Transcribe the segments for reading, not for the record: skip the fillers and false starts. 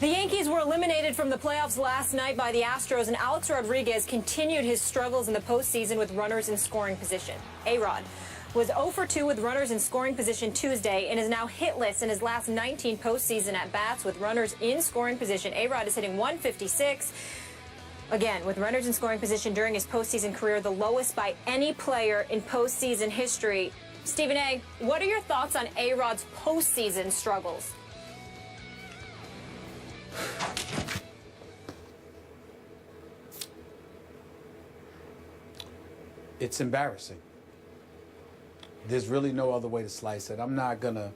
The Yankees were eliminated from the playoffs last night by the Astros, and Alex Rodriguez continued his struggles in the postseason with runners in scoring position. A-Rod was 0 for 2 with runners in scoring position Tuesday and is now hitless in his last 19 postseason at-bats with runners in scoring position. A-Rod is hitting .156. Again, with runners in scoring position during his postseason career, the lowest by any player in postseason history. Stephen A., what are your thoughts on A-Rod's postseason struggles? It's embarrassing. There's really no other way to slice it. I'm not going to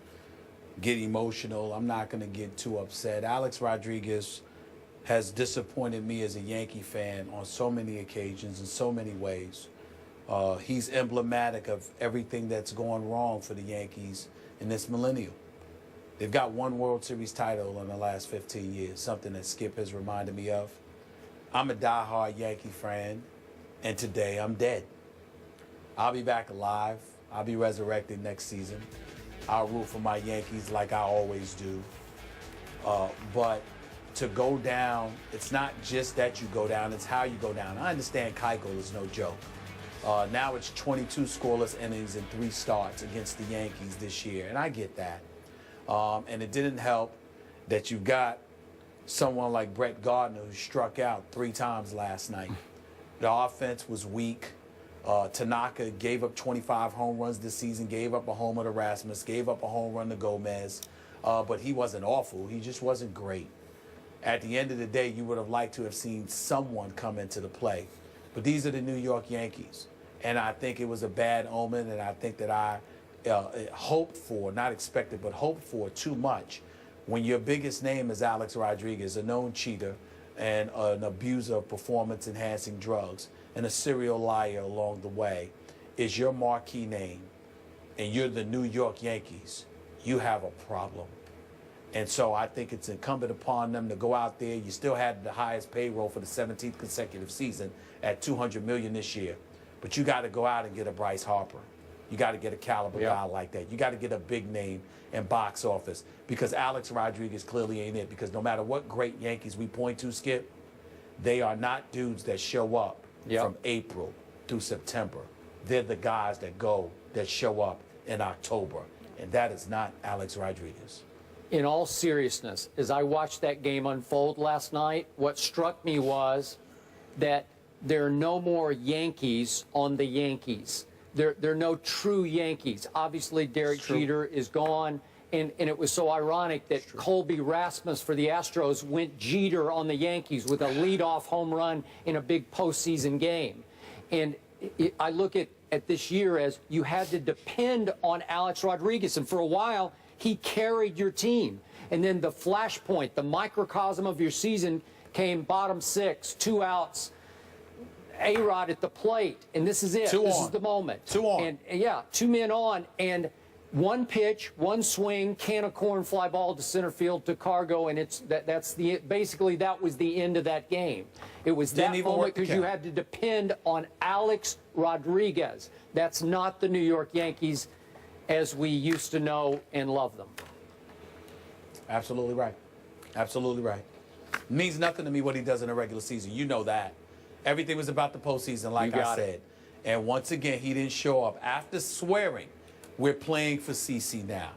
get emotional. I'm not going to get too upset. Alex Rodriguez has disappointed me as a Yankee fan on so many occasions in so many ways. He's emblematic of everything that's gone wrong for the Yankees in this millennium. They've got one World Series title in the last 15 years, something that Skip has reminded me of. I'm a diehard Yankee fan, and today I'm dead. I'll be back alive. I'll be resurrected next season. I'll root for my Yankees like I always do. But to go down, it's not just that you go down, it's how you go down. I understand Keuchel is no joke. Now it's 22 scoreless innings and 3 starts against the Yankees this year, and I get that. And it didn't help that you got someone like Brett Gardner who struck out 3 times last night. The offense was weak. Tanaka gave up 25 home runs this season, gave up a homer to Rasmus, gave up a home run to Gomez. But he wasn't awful. He just wasn't great. At the end of the day, you would have liked to have seen someone come into the play. But these are the New York Yankees. And I think it was a bad omen, and I think that I hoped for, not expected, but hoped for too much when your biggest name is Alex Rodriguez, a known cheater and an abuser of performance-enhancing drugs and a serial liar along the way, is your marquee name, and you're the New York Yankees. You have a problem. And so I think it's incumbent upon them to go out there. You still had the highest payroll for the 17th consecutive season at $200 million this year. But you got to go out and get a Bryce Harper. You got to get a caliber guy like that. You got to get a big name in box office, because Alex Rodriguez clearly ain't it. Because no matter what great Yankees we point to, Skip, they are not dudes that show up from April through September. They're the guys that show up in October. And that is not Alex Rodriguez. In all seriousness, as I watched that game unfold last night, what struck me was that there are no more Yankees on the Yankees. There are no true Yankees. Obviously, Derek Jeter is gone, and it was so ironic that Colby Rasmus for the Astros went Jeter on the Yankees with a leadoff home run in a big postseason game. And I look at this year as you had to depend on Alex Rodriguez, and for a while, he carried your team. And then the flashpoint, the microcosm of your season came bottom 6, 2 outs, A-Rod at the plate, and this is it. This is the moment. 2 on. And yeah, 2 men on, and 1 pitch, 1 swing, can of corn, fly ball to center field to Cargo, and basically that was the end of that game. It was that moment because you had to depend on Alex Rodriguez. That's not the New York Yankees as we used to know and love them. Absolutely right. Absolutely right. It means nothing to me what he does in a regular season. You know that. Everything was about the postseason, like I said. And once again, he didn't show up. After swearing, we're playing for CC now.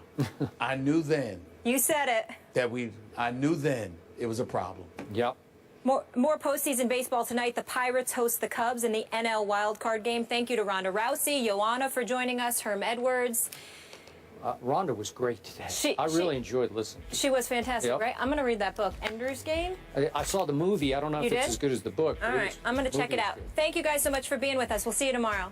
I knew then. You said it. I knew then it was a problem. Yep. More postseason baseball tonight. The Pirates host the Cubs in the NL wildcard game. Thank you to Ronda Rousey, Joanna for joining us, Herm Edwards. Rhonda was great today. I really enjoyed listening. She was fantastic, right? I'm going to read that book, Ender's Game. I saw the movie. I don't know if it's as good as the book. All right, I'm going to check it out. Thank you guys so much for being with us. We'll see you tomorrow.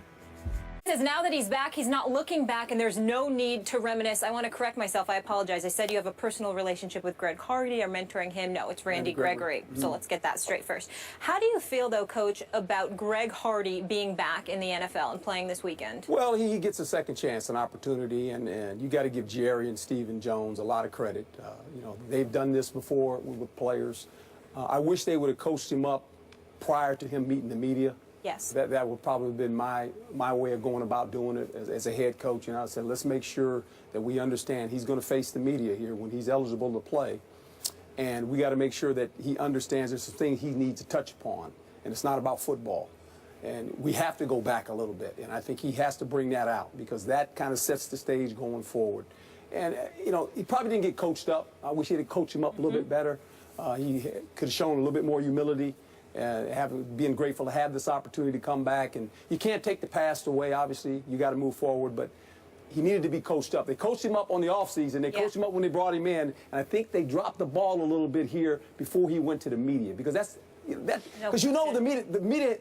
Says now that he's back, he's not looking back, and there's no need to reminisce. I want to correct myself. I apologize. I said you have a personal relationship with Greg Hardy or mentoring him. No, it's Randy Gregory. So let's get that straight first. How do you feel, though, Coach, about Greg Hardy being back in the NFL and playing this weekend? Well, he gets a second chance, an opportunity, and you got to give Jerry and Stephen Jones a lot of credit. You know, they've done this before with players. I wish they would have coached him up prior to him meeting the media. Yes. That would probably have been my way of going about doing it as a head coach. And I said, let's make sure that we understand he's going to face the media here when he's eligible to play. And we got to make sure that he understands there's some things he needs to touch upon, and it's not about football. And we have to go back a little bit, and I think he has to bring that out because that kind of sets the stage going forward. And, you know, he probably didn't get coached up. I wish he had coached him up a little bit better. He could have shown a little bit more humility, being grateful to have this opportunity to come back. And you can't take the past away, obviously. You got to move forward, but he needed to be coached up. They coached him up on the offseason. They coached him up when they brought him in, and I think they dropped the ball a little bit here before he went to the media because the media.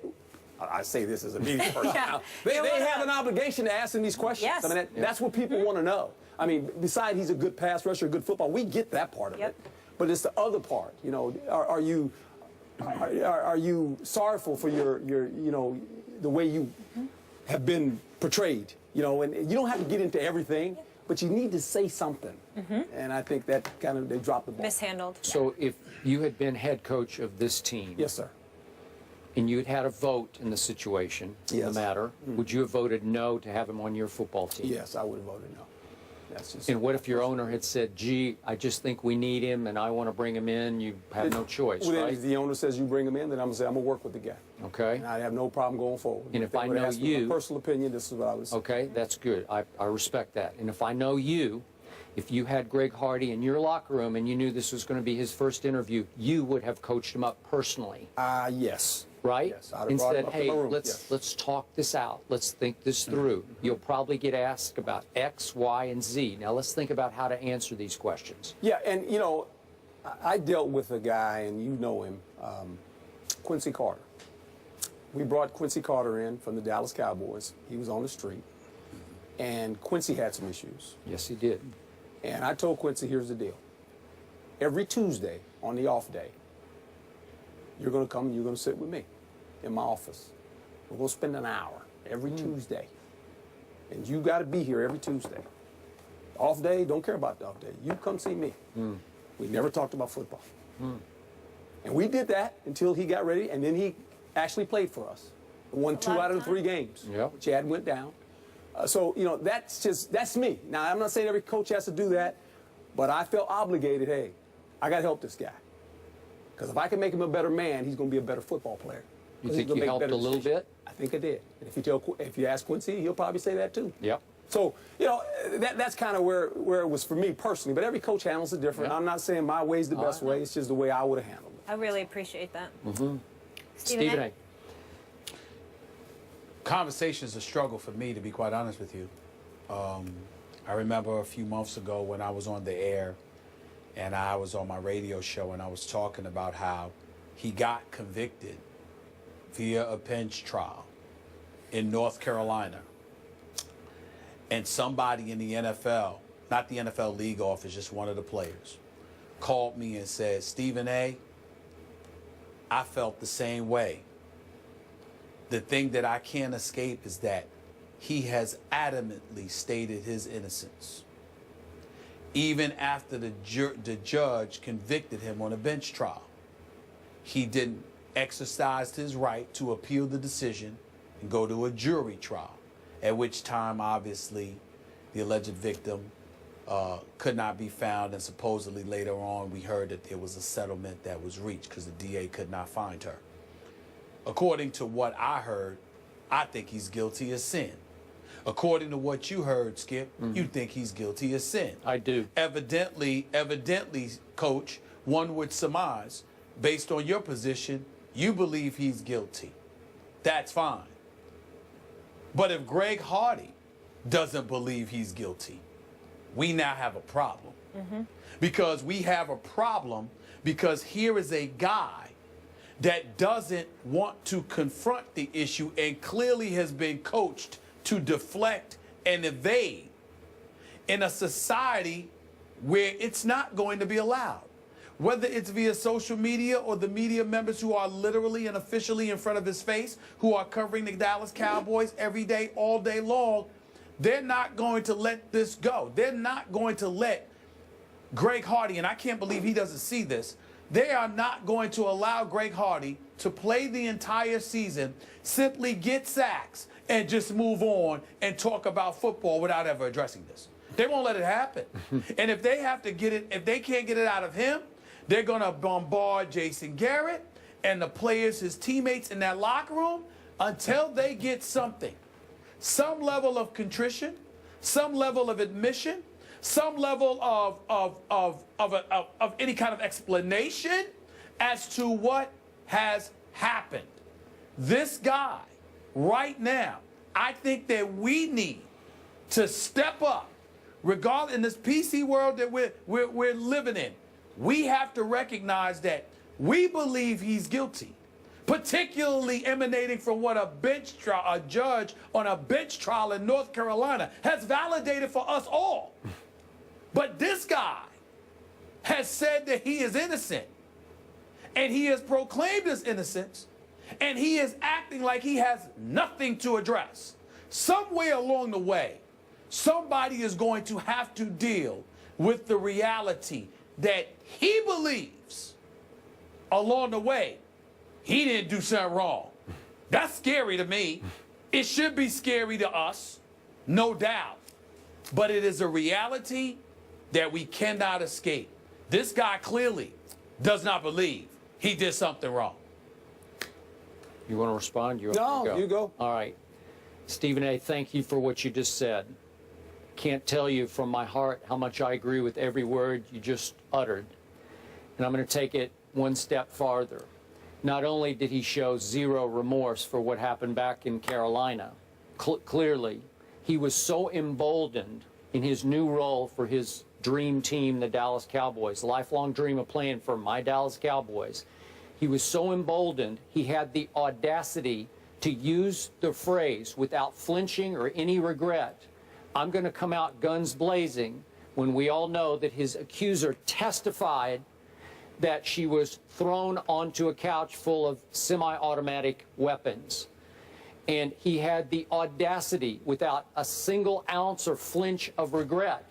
I say this as a media person. They have an obligation to ask him these questions. Yes. I mean, that's what people want to know. I mean, besides he's a good pass rusher, good football, we get that part of it. But it's the other part. You know, are you sorrowful for your you know, the way you have been portrayed? You know, and you don't have to get into everything, but you need to say something. And I think that kind of they dropped the ball. Mishandled. So if you had been head coach of this team, Yes, sir. and you'd had a vote in the situation, in the matter, would you have voted no to have him on your football team? Yes, I would have voted no. That's just. And what if your owner had said, gee, I just think we need him and I want to bring him in? You have no choice, Well, then right? if the owner says you bring him in, then I'm going to say I'm going to work with the guy. Okay. And I have no problem going forward. And if they I would know ask me you- my personal opinion, this is what I would say. Okay, that's good. I respect that. And if I know you, if you had Greg Hardy in your locker room and you knew this was going to be his first interview, you would have coached him up personally, Yes. right? Yes, I'd have And brought him said, up in hey, my room, let's yes. talk this out. Let's think this through. You'll probably get asked about X, Y, and Z. Now let's think about how to answer these questions. Yeah, and you know, I dealt with a guy, and you know him, Quincy Carter. We brought Quincy Carter in from the Dallas Cowboys. He was on the street, and Quincy had some issues. Yes, he did. And I told Quincy, here's the deal. Every Tuesday on the off day, you're going to come and you're going to sit with me in my office. We're going to spend an hour every Tuesday. And you got to be here every Tuesday. Off day, don't care about the off day. You come see me. We never talked about football. And we did that until he got ready, and then he actually played for us. Won 2 out of the 3 games. Yep. Chad went down. So, you know, that's me. Now, I'm not saying every coach has to do that, but I felt obligated, hey, I got to help this guy. Because if I can make him a better man, he's going to be a better football player. You think you helped a little bit? I think I did. And if you ask Quincy, he'll probably say that too. Yep. So, you know, that's kind of where it was for me personally. But every coach handles it different. Yeah. I'm not saying my way's the best way. It's just the way I would have handled it. I really appreciate that. Stephen A. Conversation's a struggle for me, to be quite honest with you. I remember a few months ago when I was on the air and I was on my radio show and I was talking about how he got convicted via a bench trial in North Carolina. And somebody in the NFL, not the NFL league office, just one of the players, called me and said, Stephen A., I felt the same way. The thing that I can't escape is that he has adamantly stated his innocence. Even after the judge convicted him on a bench trial, he didn't exercise his right to appeal the decision and go to a jury trial, at which time, obviously, the alleged victim could not be found, and supposedly later on we heard that there was a settlement that was reached because the DA could not find her. According to what I heard, I think he's guilty of sin. According to what you heard, Skip, you think he's guilty of sin. I do. Evidently, Coach, one would surmise, based on your position, you believe he's guilty. That's fine. But if Greg Hardy doesn't believe he's guilty, we now have a problem. Because we have a problem because here is a guy that doesn't want to confront the issue and clearly has been coached to deflect and evade in a society where it's not going to be allowed. Whether it's via social media or the media members who are literally and officially in front of his face, who are covering the Dallas Cowboys every day, all day long, they're not going to let this go. They're not going to let Greg Hardy, and I can't believe he doesn't see this, they are not going to allow Greg Hardy to play the entire season, simply get sacks, and just move on and talk about football without ever addressing this. They won't let it happen. And if they have to get it, if they can't get it out of him, They're going to bombard Jason Garrett and the players, his teammates in that locker room, until they get something. Some level of contrition, some level of admission, some level of any kind of explanation as to what has happened. This guy, right now, I think that we need to step up, regardless in this PC world that we're living in. We have to recognize that we believe he's guilty, particularly emanating from what a judge on a bench trial in North Carolina has validated for us all. But this guy has said that he is innocent, and he has proclaimed his innocence, and he is acting like he has nothing to address. Somewhere along the way, somebody is going to have to deal with the reality that he believes along the way he didn't do something wrong. That's scary to me. It should be scary to us, no doubt. But it is a reality that we cannot escape. This guy clearly does not believe he did something wrong. You want to respond? No, you go. All right. Stephen A., thank you for what you just said. Can't tell you from my heart how much I agree with every word you just uttered. And I'm going to take it one step farther. Not only did he show zero remorse for what happened back in Carolina, clearly, he was so emboldened in his new role for his dream team, the Dallas Cowboys, lifelong dream of playing for my Dallas Cowboys. He was so emboldened, he had the audacity to use the phrase without flinching or any regret, I'm going to come out guns blazing, when we all know that his accuser testified that she was thrown onto a couch full of semi-automatic weapons. And he had the audacity, without a single ounce or flinch of regret,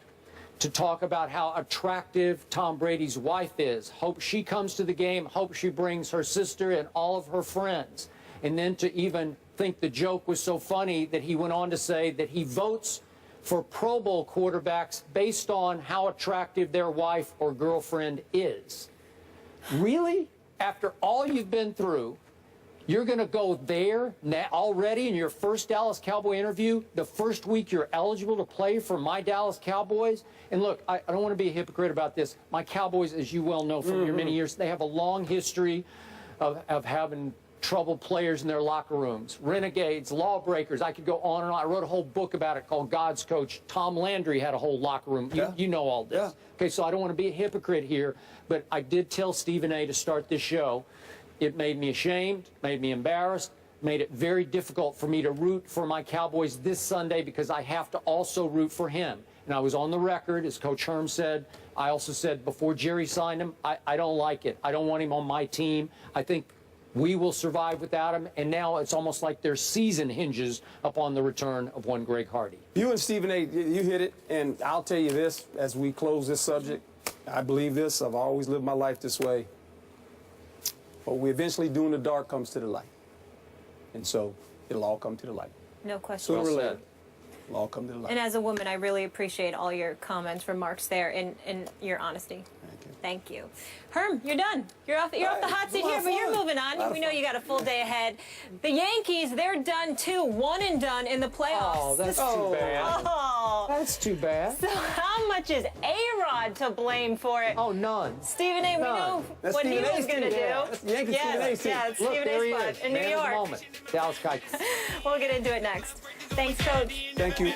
to talk about how attractive Tom Brady's wife is. Hope she comes to the game, hope she brings her sister and all of her friends. And then to even think the joke was so funny that he went on to say that he votes for Pro Bowl quarterbacks based on how attractive their wife or girlfriend is. Really? After all you've been through, you're going to go there already in your first Dallas Cowboy interview, the first week you're eligible to play for my Dallas Cowboys? And look, I don't want to be a hypocrite about this. My Cowboys, as you well know from your many years, they have a long history of having troubled players in their locker rooms, renegades, lawbreakers. I could go on and on. I wrote a whole book about it called God's Coach. Tom Landry had a whole locker room. You know all this. Yeah. Okay, so I don't want to be a hypocrite here, but I did tell Stephen A. to start this show. It made me ashamed, made me embarrassed, made it very difficult for me to root for my Cowboys this Sunday because I have to also root for him. And I was on the record, as Coach Herm said. I also said before Jerry signed him, I don't like it. I don't want him on my team. I think we will survive without him. And now it's almost like their season hinges upon the return of one Greg Hardy. You and Stephen A., you hit it. And I'll tell you this, as we close this subject, I believe this. I've always lived my life this way. What we eventually do in the dark comes to the light. And so it'll all come to the light. No question. Sooner or later, it'll all come to the light. And as a woman, I really appreciate all your comments, remarks there, and your honesty. Thank you. Herm, you're done. You're off the hot seat here, but you're moving on. We know you got a full day ahead. The Yankees, they're done too. One and done in the playoffs. Oh, that's too bad. Oh. That's too bad. So how much is A-Rod to blame for it? Oh, none. Stephen A., we know That's what Stephen he A's was going to team. do. That's the Yankees Stephen A's team. Yeah, it's Look, Stephen there he A's is. spot in New Man of the York. moment. Dallas Cowboys. We'll get into it next. Thanks, Coach. Thank you.